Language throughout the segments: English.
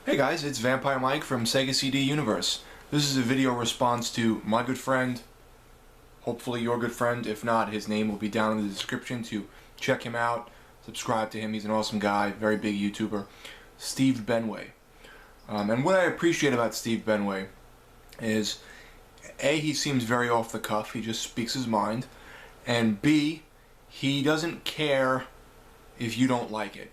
Hey guys, it's Vampire Mike from Sega CD Universe. This is a video response to my good friend, hopefully your good friend. If not, his name will be down in the description to check him out, subscribe to him. He's an awesome guy, very big YouTuber, Steve Benway. And what I appreciate about Steve Benway is, A, he seems very off the cuff, he just speaks his mind, and B, he doesn't care if you don't like it.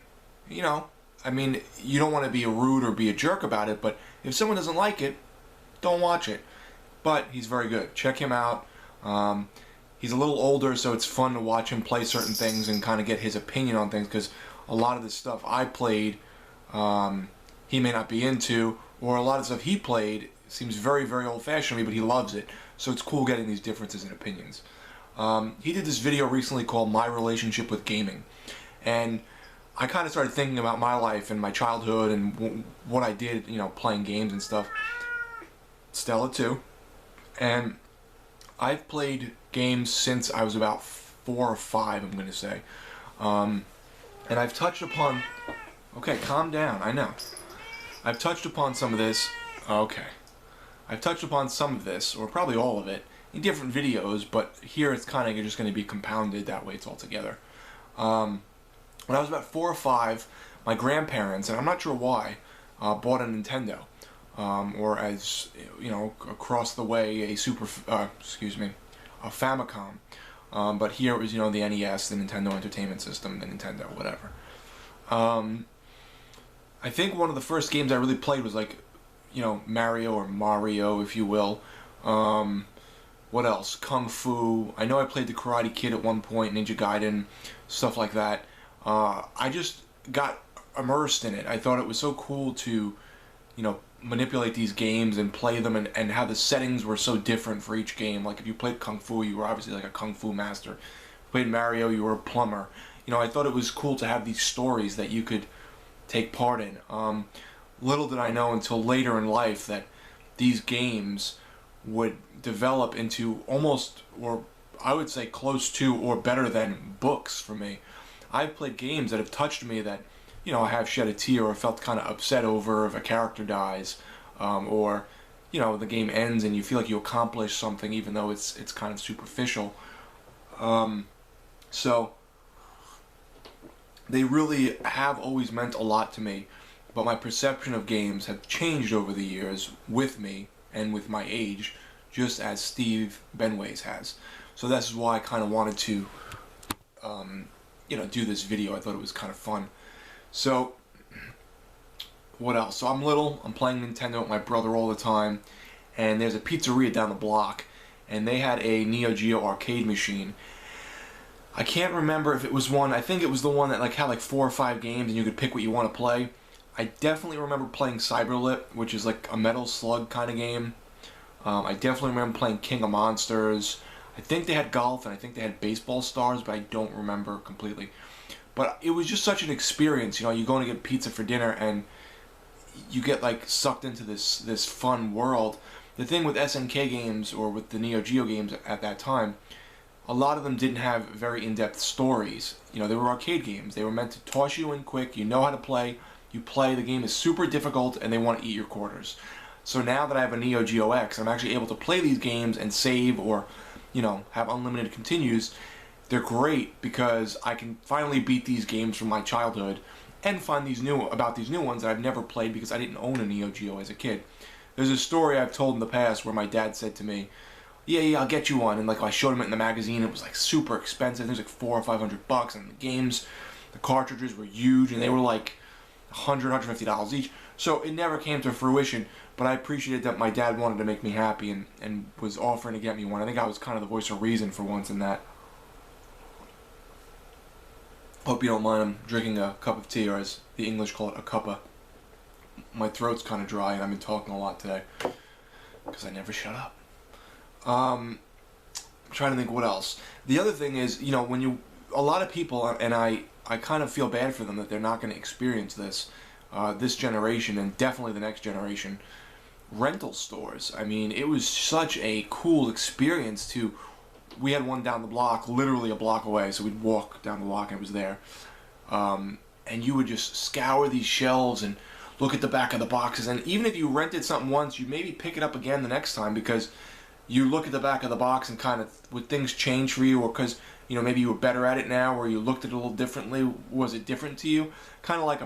You know, I mean, you don't want to be rude or be a jerk about it, but if someone doesn't like it, don't watch it. But he's very good. Check him out. He's a little older, so it's fun to watch him play certain things and kind of get his opinion on things, because a lot of the stuff I played, he may not be into, or a lot of stuff he played seems very, very old-fashioned to me, but he loves it. So it's cool getting these differences in opinions. He did this video recently called My Relationship with Gaming. And I kind of started thinking about my life and my childhood and what I did, you know, playing games and stuff. Stella too. And I've played games since I was about 4 or 5, I'm going to say. And I've touched upon... Okay, calm down, I know. I've touched upon some of this... Okay. I've touched upon some of this, or probably all of it, in different videos, but here it's kind of just going to be compounded, that way it's all together. When I was about 4 or 5, my grandparents, and I'm not sure why, bought a Nintendo, or as you know, across the way a a Famicom. But here it was, you know, the NES, the Nintendo Entertainment System, the Nintendo, whatever. I think one of the first games I really played was like, you know, Mario, if you will. What else? Kung Fu. I know I played the Karate Kid at one point, Ninja Gaiden, stuff like that. I just got immersed in it. I thought it was so cool to, you know, manipulate these games and play them, and how the settings were so different for each game. Like if you played Kung Fu, you were obviously like a Kung Fu master. If you played Mario, you were a plumber. You know, I thought it was cool to have these stories that you could take part in. Little did I know until later in life that these games would develop into almost, or I would say close to or better than books for me. I've played games that have touched me that, you know, I have shed a tear or felt kind of upset over if a character dies, or, you know, the game ends and you feel like you accomplished something even though it's kind of superficial. So they really have always meant a lot to me, but my perception of games have changed over the years with me and with my age, just as Steve Benway's has. So that's why I kind of wanted to you know, do this video. I thought it was kind of fun. So, what else? So I'm little, I'm playing Nintendo with my brother all the time, and there's a pizzeria down the block, and they had a Neo Geo arcade machine. I can't remember if it was one, I think it was the one that like had like 4 or 5 games and you could pick what you want to play. I definitely remember playing Cyberlip, which is like a Metal Slug kind of game. I definitely remember playing King of Monsters. I think they had golf, and I think they had baseball stars, but I don't remember completely. But it was just such an experience. You know, you go and get pizza for dinner, and you get like sucked into this fun world. The thing with SNK games, or with the Neo Geo games at that time, a lot of them didn't have very in-depth stories. You know, they were arcade games. They were meant to toss you in quick. You know how to play. You play. The game is super difficult, and they want to eat your quarters. So now that I have a Neo Geo X, I'm actually able to play these games and save, or, you know, have unlimited continues. They're great because I can finally beat these games from my childhood and find these new ones that I've never played because I didn't own a Neo Geo as a kid. There's a story I've told in the past where my dad said to me, yeah, I'll get you one, and like I showed him it in the magazine. It was like super expensive. It was like $400 or $500, and the games, the cartridges were huge, and they were like $100, $150 each. So it never came to fruition, but I appreciated that my dad wanted to make me happy and was offering to get me one. I think I was kind of the voice of reason for once in that. Hope you don't mind, I'm drinking a cup of tea, or as the English call it, a cuppa. My throat's kind of dry and I've been talking a lot today because I never shut up. I'm trying to think what else. The other thing is, you know, a lot of people, and I kind of feel bad for them that they're not going to experience this, this generation and definitely the next generation, rental stores. I mean, it was such a cool experience to, we had one down the block, literally a block away, so we'd walk down the block and it was there. And you would just scour these shelves and look at the back of the boxes, and even if you rented something once, you maybe pick it up again the next time because you look at the back of the box and kind of, would things change for you, or because, maybe you were better at it now, or you looked at it a little differently, was it different to you? Kind of like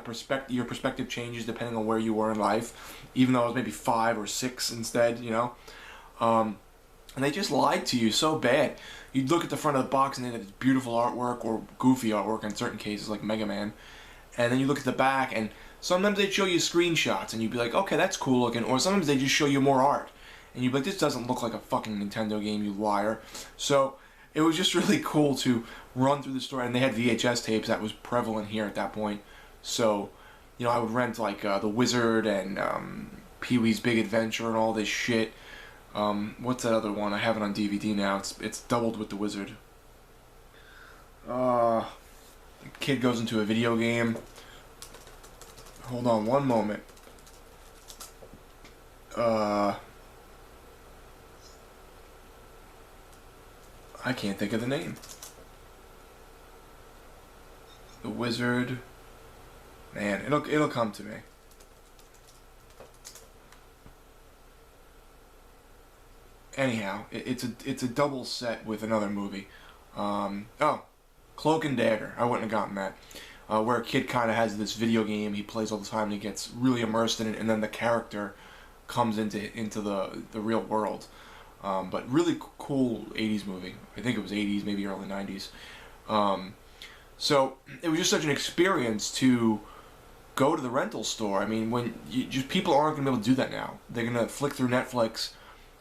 your perspective changes depending on where you were in life, even though it was maybe 5 or 6 instead, and they just lied to you so bad. You'd look at the front of the box and they had this beautiful artwork, or goofy artwork in certain cases, like Mega Man, and then you look at the back, and sometimes they'd show you screenshots, and you'd be like, okay, that's cool looking, or sometimes they just show you more art, and you'd be like, this doesn't look like a fucking Nintendo game, you liar. So it was just really cool to run through the store, and they had VHS tapes that was prevalent here at that point. So, I would rent like The Wizard and Pee-wee's Big Adventure and all this shit. What's that other one? I have it on DVD now. It's doubled with The Wizard. The kid goes into a video game. Hold on one moment. I can't think of the name. The Wizard. Man, it'll come to me. Anyhow, it's a double set with another movie. Cloak and Dagger. I wouldn't have gotten that. Where a kid kind of has this video game he plays all the time and he gets really immersed in it, and then the character comes into the real world. But really cool 80s movie. I think it was 80s, maybe early 90s. So it was just such an experience to go to the rental store. I mean, people aren't going to be able to do that now. They're going to flick through Netflix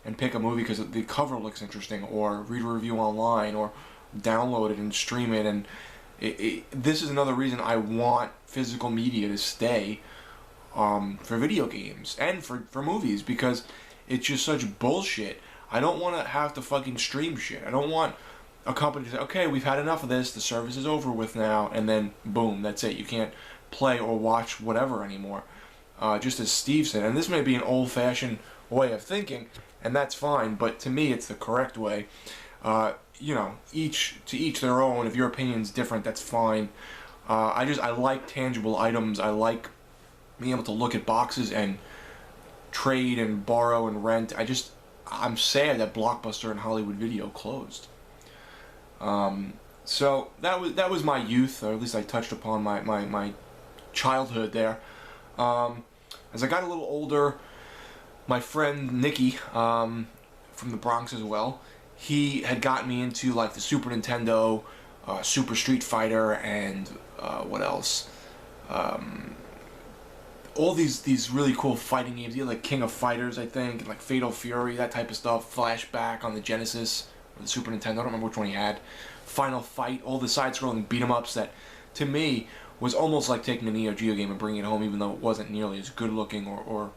and pick a movie because the cover looks interesting, or read a review online, or download it and stream it. And this is another reason I want physical media to stay for video games and for movies, because it's just such bullshit. I don't want to have to fucking stream shit. I don't want a company to say, okay, we've had enough of this, the service is over with now, and then boom, that's it. You can't play or watch whatever anymore. Just as Steve said, and this may be an old-fashioned way of thinking, and that's fine, but to me it's the correct way. Each to each their own. If your opinion's different, that's fine. I like tangible items. I like being able to look at boxes and trade and borrow and rent. I'm sad that Blockbuster and Hollywood Video closed. So that was my youth, or at least I touched upon my childhood there. As I got a little older, my friend Nicky, from the Bronx as well, he had gotten me into like the Super Nintendo, Super Street Fighter, and what else? All these really cool fighting games. He had like King of Fighters, I think, and like Fatal Fury, that type of stuff. Flashback on the Genesis or the Super Nintendo. I don't remember which one he had. Final Fight, all the side-scrolling beat-em-ups that, to me, was almost like taking a Neo Geo game and bringing it home, even though it wasn't nearly as good-looking or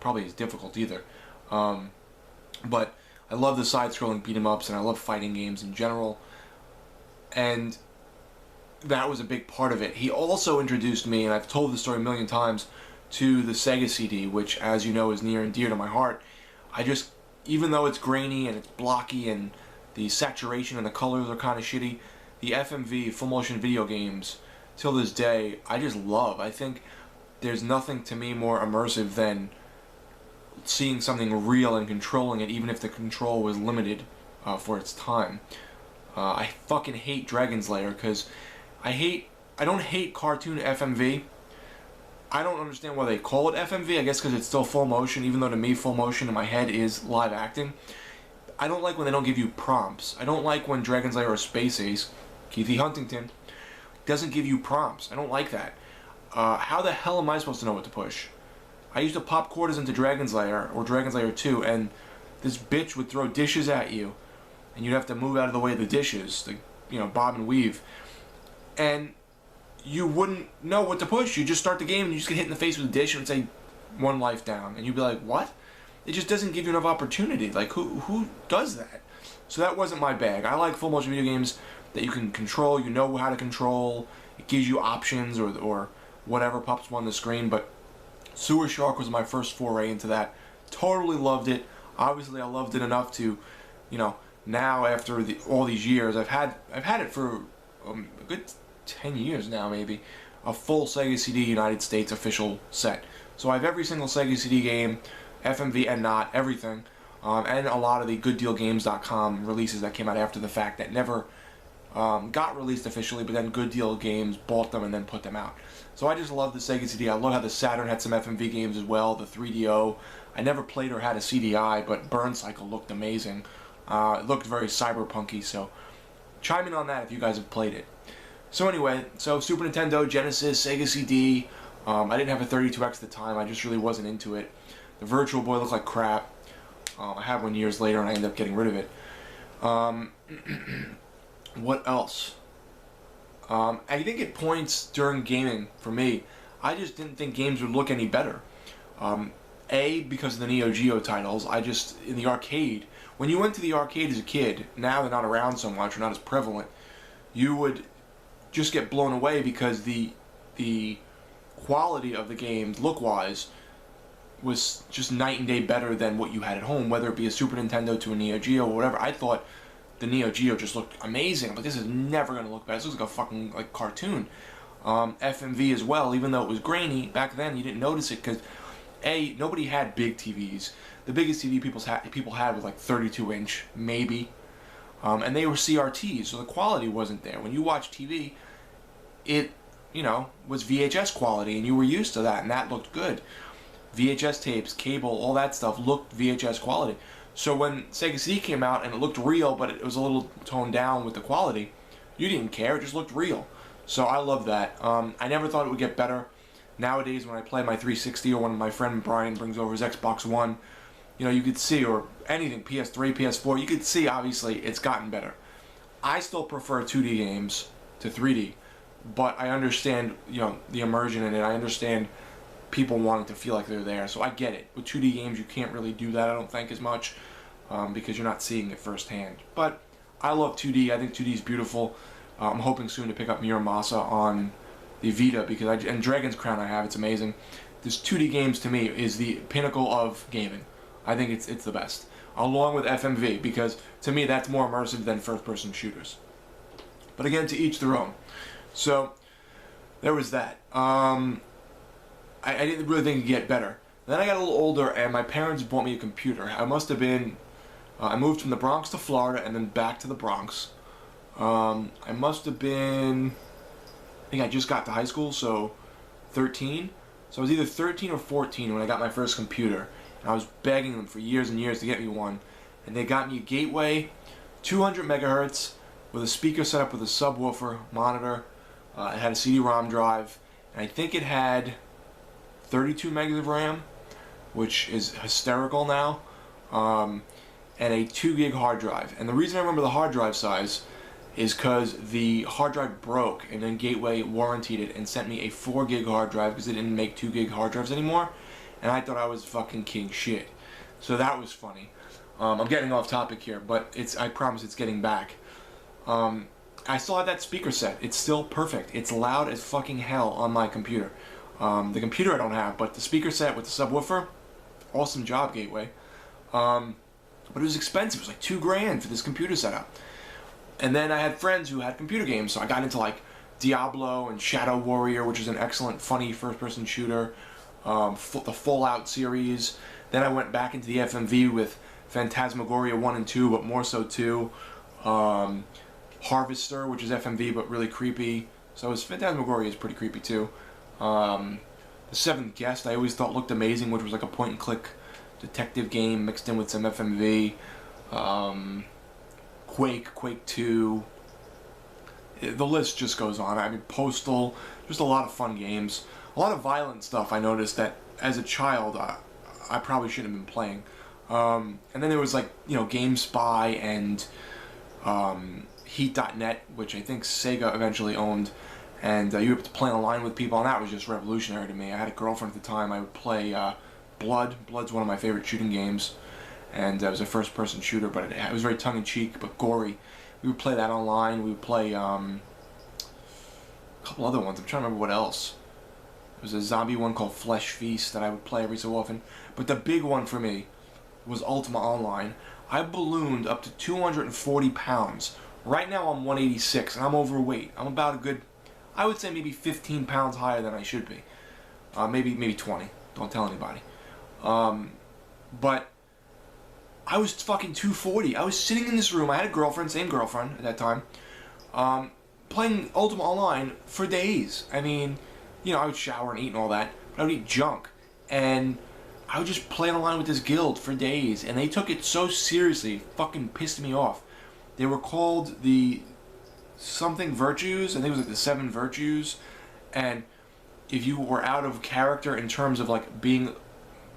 probably as difficult either. But I love the side-scrolling beat-em-ups, and I love fighting games in general. And that was a big part of it. He also introduced me, and I've told this story a million times, to the Sega CD, which, as you know, is near and dear to my heart. Even though it's grainy and it's blocky and the saturation and the colors are kind of shitty, the FMV, full motion video games, till this day, I just love. I think there's nothing to me more immersive than seeing something real and controlling it, even if the control was limited for its time. I fucking hate Dragon's Lair because I don't hate cartoon FMV. I don't understand why they call it FMV. I guess because it's still full motion, even though to me full motion in my head is live acting. I don't like when they don't give you prompts. I don't like when Dragon's Lair or Space Ace, Keithy Huntington, doesn't give you prompts. I don't like that. How the hell am I supposed to know what to push? I used to pop quarters into Dragon's Lair or Dragon's Lair 2, and this bitch would throw dishes at you, and you'd have to move out of the way of the dishes, bob and weave. And you wouldn't know what to push. You just start the game and you just get hit in the face with a dish and it would say 1 life down. And you'd be like, what? It just doesn't give you enough opportunity. Like, who does that? So that wasn't my bag. I like full motion video games that you can control, you know how to control, it gives you options or whatever pops up on the screen. But Sewer Shark was my first foray into that. Totally loved it. Obviously I loved it enough to, now after all these years, I've had it for a good 10 years now, maybe, a full Sega CD United States official set, So I have every single Sega CD game, FMV and not, everything, and a lot of the GoodDealGames.com releases that came out after the fact that never got released officially, but then Good Deal Games bought them and then put them out. So I just love the Sega CD. I love how the Saturn had some FMV games as well, the 3DO. I never played or had a CDI, but Burn Cycle looked amazing. It looked very cyberpunky, so chime in on that if you guys have played it. So anyway, so Super Nintendo, Genesis, Sega CD. I didn't have a 32X at the time. I just really wasn't into it. The Virtual Boy looked like crap. I had one years later and I ended up getting rid of it. What else? I think at points during gaming, for me, I just didn't think games would look any better. Because of the Neo Geo titles, in the arcade, when you went to the arcade as a kid, now they're not around so much, or not as prevalent, you would just get blown away because the quality of the games, look-wise, was just night and day better than what you had at home, whether it be a Super Nintendo to a Neo Geo or whatever. I thought the Neo Geo just looked amazing, but this is never going to look bad. This looks like a fucking cartoon. FMV as well, even though it was grainy, back then you didn't notice it because nobody had big TVs. The biggest TV people had was like 32-inch, maybe. And they were CRTs, so the quality wasn't there. When you watch TV, it, was VHS quality, and you were used to that, and that looked good. VHS tapes, cable, all that stuff looked VHS quality. So when Sega CD came out and it looked real, but it was a little toned down with the quality, you didn't care, it just looked real. So I love that. I never thought it would get better. Nowadays, when I play my 360 or when my friend Brian brings over his Xbox One, you could see, or anything, PS3, PS4, you could see, obviously, it's gotten better. I still prefer 2D games to 3D, but I understand, the immersion in it. I understand people wanting to feel like they're there, so I get it. With 2D games, you can't really do that, I don't think, as much, because you're not seeing it firsthand. But I love 2D. I think 2D is beautiful. I'm hoping soon to pick up Muramasa on the Vita, and Dragon's Crown I have, it's amazing. This 2D games, to me, is the pinnacle of gaming. I think it's the best, along with FMV, because to me that's more immersive than first-person shooters. But again, to each their own. So there was that. I didn't really think it'd get better. Then I got a little older, and my parents bought me a computer. I must have been, I moved from the Bronx to Florida, and then back to the Bronx. I must have been, I think I just got to high school, so 13. So I was either 13 or 14 when I got my first computer. And I was begging them for years and years to get me one. And they got me a Gateway, 200 megahertz, with a speaker set up with a subwoofer monitor. It had a CD-ROM drive, and I think it had 32 megs of RAM, which is hysterical now, and a 2 gig hard drive. And the reason I remember the hard drive size is because the hard drive broke, and then Gateway warrantied it and sent me a 4 gig hard drive because they didn't make 2 gig hard drives anymore. And I thought I was fucking king shit. So that was funny. I'm getting off topic here, but I promise it's getting back. I still have that speaker set. It's still perfect. It's loud as fucking hell on my computer. The computer I don't have, but the speaker set with the subwoofer, awesome job, Gateway. But it was expensive. It was like $2,000 for this computer setup. And then I had friends who had computer games, so I got into like Diablo and Shadow Warrior, which is an excellent, funny first-person shooter. The Fallout series. Then I went back into the FMV with Phantasmagoria 1 and 2, but more so 2. Harvester, which is FMV but really creepy. So Phantasmagoria is pretty creepy too. The Seventh Guest I always thought looked amazing, which was like a point-and-click detective game mixed in with some FMV. Quake 2. The list just goes on. I mean, Postal, just a lot of fun games. A lot of violent stuff I noticed that as a child I probably shouldn't have been playing. And then there was like, GameSpy and Heat.net, which I think Sega eventually owned. And you were able to play online with people, and that was just revolutionary to me. I had a girlfriend at the time. I would play Blood. Blood's one of my favorite shooting games. And it was a first-person shooter, but it was very tongue-in-cheek, but gory. We would play that online. We would play a couple other ones. I'm trying to remember what else. There was a zombie one called Flesh Feast that I would play every so often. But the big one for me was Ultima Online. I ballooned up to 240 pounds. Right now I'm 186 and I'm overweight. I'm about a good, I would say maybe 15 pounds higher than I should be. Maybe 20. Don't tell anybody. But I was fucking 240. I was sitting in this room. I had a girlfriend, same girlfriend at that time, playing Ultima Online for days. I mean, you know, I would shower and eat and all that, but I would eat junk. And I would just play online with this guild for days. And they took it so seriously. It fucking pissed me off. They were called the something virtues. I think it was like the 7 virtues. And if you were out of character in terms of like being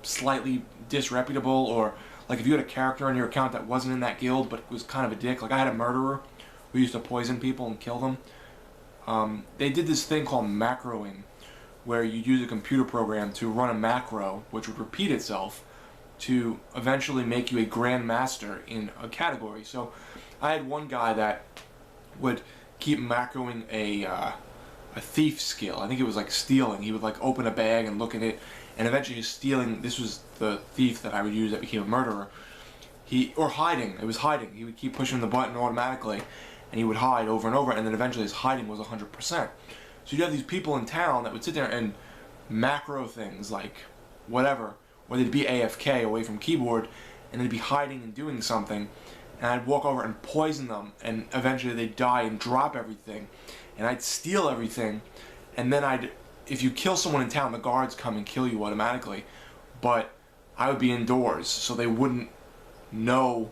slightly disreputable, or like if you had a character on your account that wasn't in that guild but was kind of a dick, like I had a murderer who used to poison people and kill them. They did this thing called macroing, where you use a computer program to run a macro which would repeat itself to eventually make you a grand master in a category. So I had one guy that would keep macroing a thief skill. I think it was like stealing. He would like open a bag and look at it, and eventually he's stealing. This was the thief that I would use that became a murderer. Or hiding. It was hiding. He would keep pushing the button automatically, and he would hide over and over, and then eventually his hiding was 100%. So you'd have these people in town that would sit there and macro things like whatever, or they'd be AFK away from keyboard, and they'd be hiding and doing something, and I'd walk over and poison them, and eventually they'd die and drop everything, and I'd steal everything, and then if you kill someone in town, the guards come and kill you automatically, but I would be indoors, so they wouldn't know.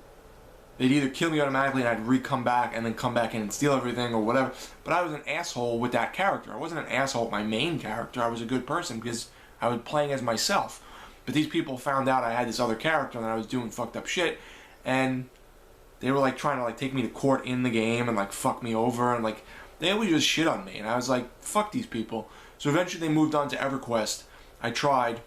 They'd either kill me automatically and I'd come back and then come back in and steal everything or whatever. But I was an asshole with that character. I wasn't an asshole with my main character. I was a good person because I was playing as myself. But these people found out I had this other character and I was doing fucked up shit, and they were like trying to like take me to court in the game and like fuck me over, and like they always just shit on me, and I was like, fuck these people. So eventually they moved on to EverQuest. I tried,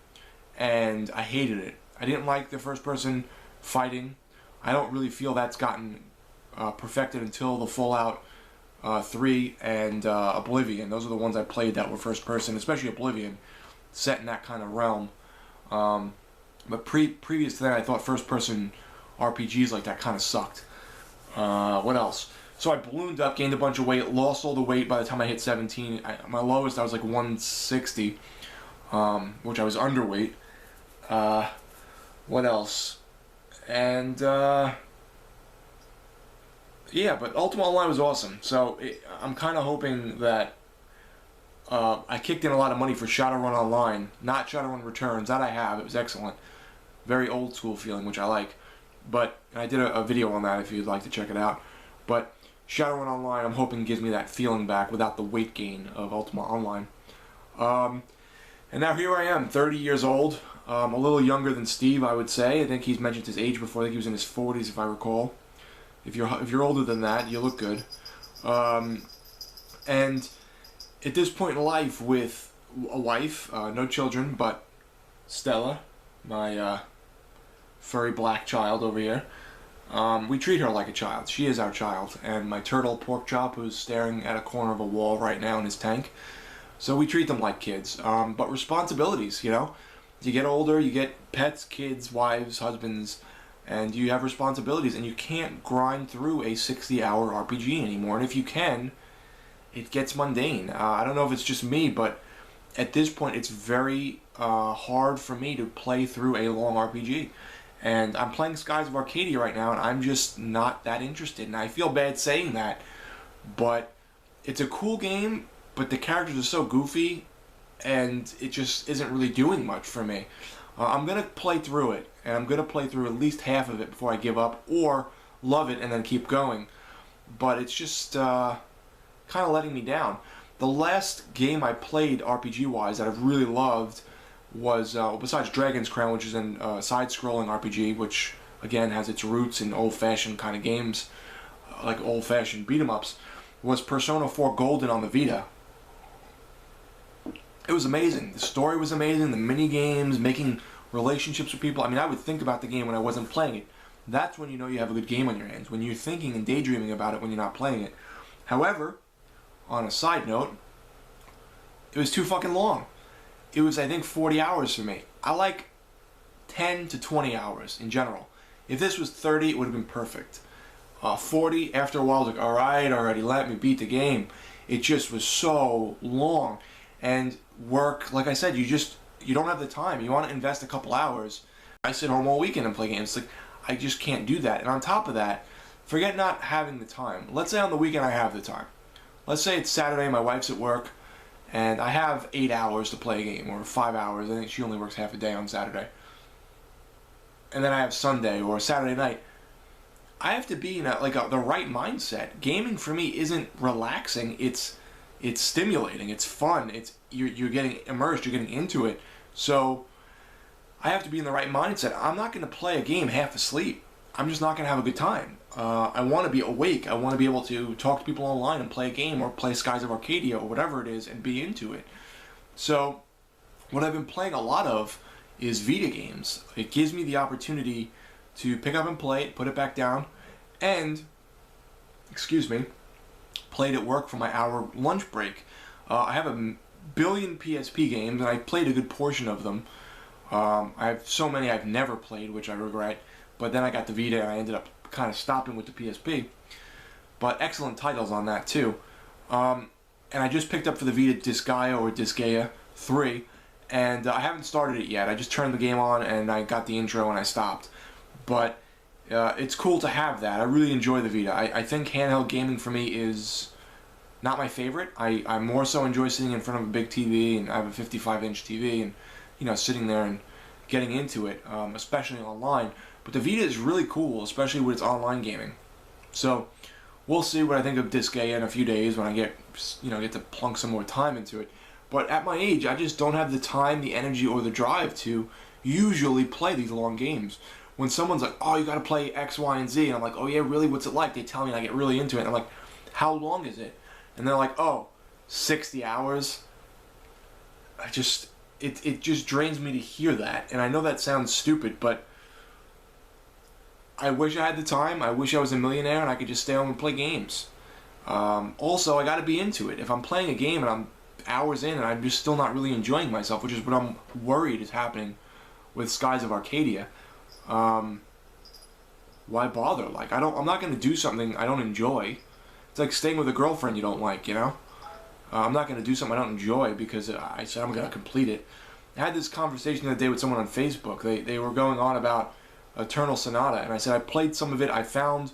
and I hated it. I didn't like the first person fighting. I don't really feel that's gotten perfected until the Fallout 3 and Oblivion. Those are the ones I played that were first person, especially Oblivion, set in that kind of realm. But previous to that, I thought first person RPGs like that kind of sucked. What else? So I ballooned up, gained a bunch of weight, lost all the weight by the time I hit 17. My lowest, I was like 160, which I was underweight. What else? And, yeah, but Ultima Online was awesome. So I'm kind of hoping that I kicked in a lot of money for Shadowrun Online, not Shadowrun Returns. That I have. It was excellent. Very old school feeling, which I like. But I did a video on that if you'd like to check it out. But Shadowrun Online, I'm hoping gives me that feeling back without the weight gain of Ultima Online. And now here I am, 30 years old. A little younger than Steve, I would say. I think he's mentioned his age before. I think he was in his 40s, if I recall. If you're older than that, you look good. And at this point in life, with a wife, no children, but Stella, my furry black child over here, we treat her like a child. She is our child. And my turtle pork chop, who's staring at a corner of a wall right now in his tank. So we treat them like kids. But responsibilities, you know. You get older, you get pets, kids, wives, husbands, and you have responsibilities, and you can't grind through a 60-hour RPG anymore. And if you can, it gets mundane. I don't know if it's just me, but at this point it's very hard for me to play through a long RPG. And I'm playing Skies of Arcadia right now, and I'm just not that interested. And I feel bad saying that, but it's a cool game, but the characters are so goofy, and it just isn't really doing much for me. I'm going to play through it, and I'm going to play through at least half of it before I give up, or love it and then keep going. But it's just kind of letting me down. The last game I played RPG-wise that I've really loved was, besides Dragon's Crown, which is a side-scrolling RPG, which, again, has its roots in old-fashioned kind of games, like old-fashioned beat-em-ups, was Persona 4 Golden on the Vita. It was amazing. The story was amazing. The mini-games, making relationships with people. I mean, I would think about the game when I wasn't playing it. That's when you know you have a good game on your hands, when you're thinking and daydreaming about it when you're not playing it. However, on a side note, it was too fucking long. It was, I think, 40 hours for me. I like 10 to 20 hours in general. If this was 30, it would have been perfect. 40, after a while, I was like, already, let me beat the game. It just was so long. And work, like I said, you don't have the time. You want to invest a couple hours. I sit home all weekend and play games. Like, I just can't do that. And on top of that, forget not having the time. Let's say on the weekend I have the time. Let's say it's Saturday, my wife's at work, and I have 8 hours to play a game, or 5 hours. I think she only works half a day on Saturday. And then I have Sunday or Saturday night. I have to be in the right mindset. Gaming for me isn't relaxing. It's stimulating. It's fun. You're getting immersed. You're getting into it. So I have to be in the right mindset. I'm not going to play a game half asleep. I'm just not going to have a good time. I want to be awake. I want to be able to talk to people online and play a game or play Skies of Arcadia or whatever it is and be into it. So what I've been playing a lot of is Vita games. It gives me the opportunity to pick up and play it, put it back down, and, play it at work for my hour lunch break. I have a billion PSP games, and I played a good portion of them. I have so many I've never played, which I regret, but then I got the Vita and I ended up kind of stopping with the PSP. But excellent titles on that too. And I just picked up for the Vita Disgaea 3, and I haven't started it yet. I just turned the game on and I got the intro and I stopped. But it's cool to have that. I really enjoy the Vita. I think handheld gaming for me is not my favorite. I more so enjoy sitting in front of a big TV, and I have a 55-inch TV, and sitting there and getting into it, especially online. But the Vita is really cool, especially with its online gaming. So we'll see what I think of Disgaea in a few days when I get to plunk some more time into it. But at my age, I just don't have the time, the energy, or the drive to usually play these long games. When someone's like, oh, you gotta play X, Y, and Z, and I'm like, oh yeah, really, what's it like? They tell me and I get really into it, and I'm like, how long is it? And they're like, oh, 60 hours. It just drains me to hear that. And I know that sounds stupid, but I wish I had the time. I wish I was a millionaire and I could just stay home and play games. Also, I gotta be into it. If I'm playing a game and I'm hours in and I'm just still not really enjoying myself, which is what I'm worried is happening with Skies of Arcadia, why bother? Like, I'm not gonna do something I don't enjoy. It's like staying with a girlfriend you don't like, I'm not gonna do something I don't enjoy because I said I'm gonna complete it. I had this conversation the other day with someone on Facebook. They were going on about Eternal Sonata, and I said I played some of it. I found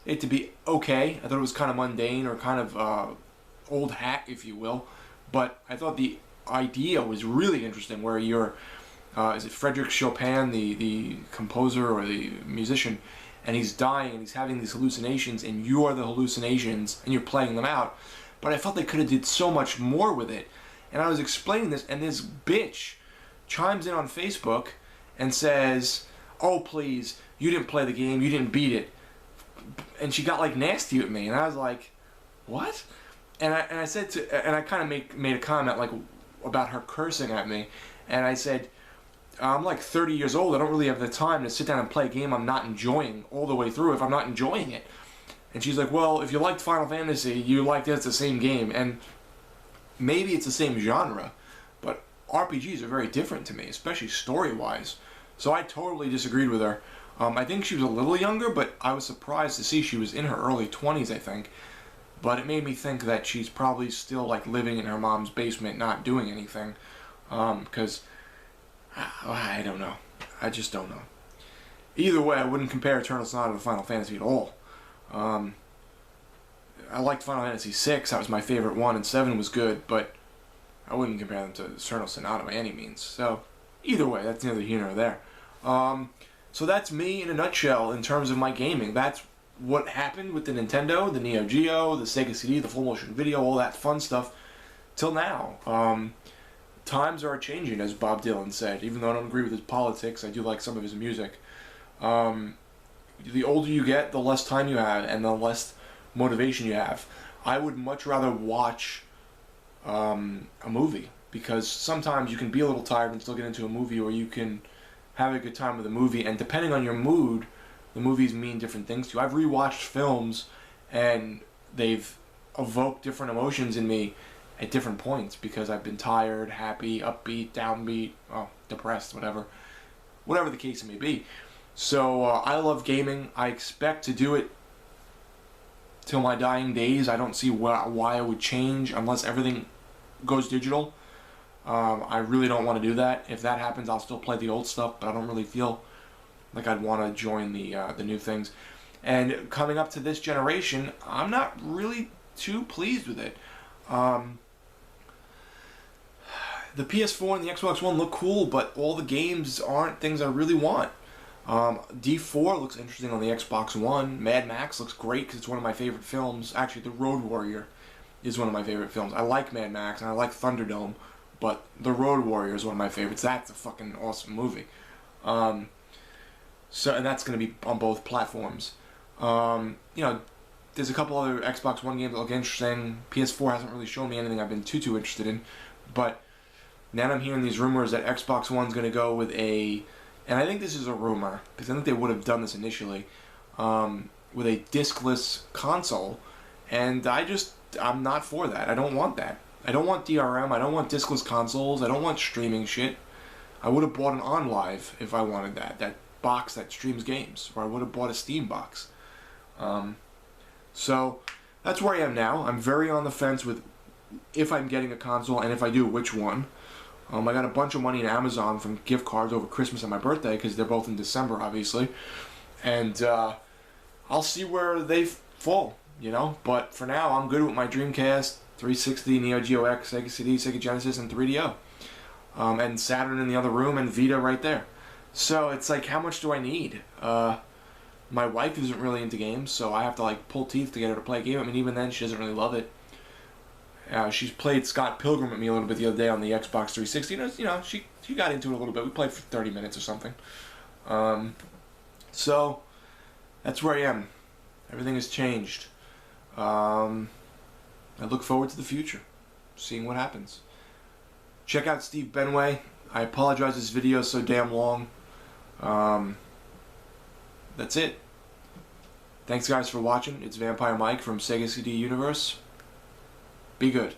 it to be okay. I thought it was kind of mundane or kind of old hat, if you will. But I thought the idea was really interesting, where you're, is it Frédéric Chopin, the composer or the musician, and he's dying and he's having these hallucinations, and you are the hallucinations, and you're playing them out. But I felt they could have did so much more with it. And I was explaining this, and this bitch chimes in on Facebook and says, oh, please, you didn't play the game, you didn't beat it. And she got like nasty with me, and I was like, what? And I said and I kind of made a comment like about her cursing at me, and I said, I'm like 30 years old, I don't really have the time to sit down and play a game I'm not enjoying all the way through if I'm not enjoying it. And she's like, well, if you liked Final Fantasy, you liked it, it's the same game. And maybe it's the same genre, but RPGs are very different to me, especially story-wise. So I totally disagreed with her. I think she was a little younger, but I was surprised to see she was in her early 20s, I think. But it made me think that she's probably still like living in her mom's basement, not doing anything. Because I don't know. I just don't know. Either way, I wouldn't compare Eternal Sonata to Final Fantasy at all. I liked Final Fantasy VI, that was my favorite one, and 7 was good, but I wouldn't compare them to Eternal Sonata by any means. So, either way, that's neither here nor there. So that's me in a nutshell in terms of my gaming. That's what happened with the Nintendo, the Neo Geo, the Sega CD, the full motion video, all that fun stuff, till now. Times are changing, as Bob Dylan said. Even though I don't agree with his politics, I do like some of his music. The older you get, the less time you have, and the less motivation you have. I would much rather watch a movie, because sometimes you can be a little tired and still get into a movie, or you can have a good time with a movie, and depending on your mood, the movies mean different things to you. I've rewatched films, and they've evoked different emotions in me at different points, because I've been tired, happy, upbeat, downbeat, depressed, whatever the case may be. So I love gaming. I expect to do it till my dying days. I don't see why I would change unless everything goes digital. I really don't want to do that. If that happens, I'll still play the old stuff, but I don't really feel like I'd want to join the new things. And coming up to this generation, I'm not really too pleased with it. The PS4 and the Xbox One look cool, but all the games aren't things I really want. D4 looks interesting on the Xbox One. Mad Max looks great because it's one of my favorite films. Actually, The Road Warrior is one of my favorite films. I like Mad Max and I like Thunderdome, but The Road Warrior is one of my favorites. That's a fucking awesome movie. And that's going to be on both platforms. There's a couple other Xbox One games that look interesting. PS4 hasn't really shown me anything I've been too interested in, but now I'm hearing these rumors that Xbox One's going to go with and I think this is a rumor, because I think they would have done this initially, with a discless console, and I'm not for that. I don't want that. I don't want DRM, I don't want discless consoles, I don't want streaming shit. I would have bought an OnLive if I wanted that box that streams games, or I would have bought a Steam box. So, that's where I am now. I'm very on the fence with if I'm getting a console, and if I do, which one. I got a bunch of money in Amazon from gift cards over Christmas and my birthday, because they're both in December, obviously. And I'll see where they fall, But for now, I'm good with my Dreamcast, 360, Neo Geo X, Sega CD, Sega Genesis, and 3DO. And Saturn in the other room, and Vita right there. So it's like, how much do I need? My wife isn't really into games, so I have to pull teeth to get her to play a game. I mean, even then, she doesn't really love it. She's played Scott Pilgrim with me a little bit the other day on the Xbox 360. She got into it a little bit. We played for 30 minutes or something. So that's where I am. Everything has changed. I look forward to the future, seeing what happens. Check out Steve Benway. I apologize this video is so damn long. That's it. Thanks guys for watching. It's Vampire Mike from Sega CD Universe. Be good.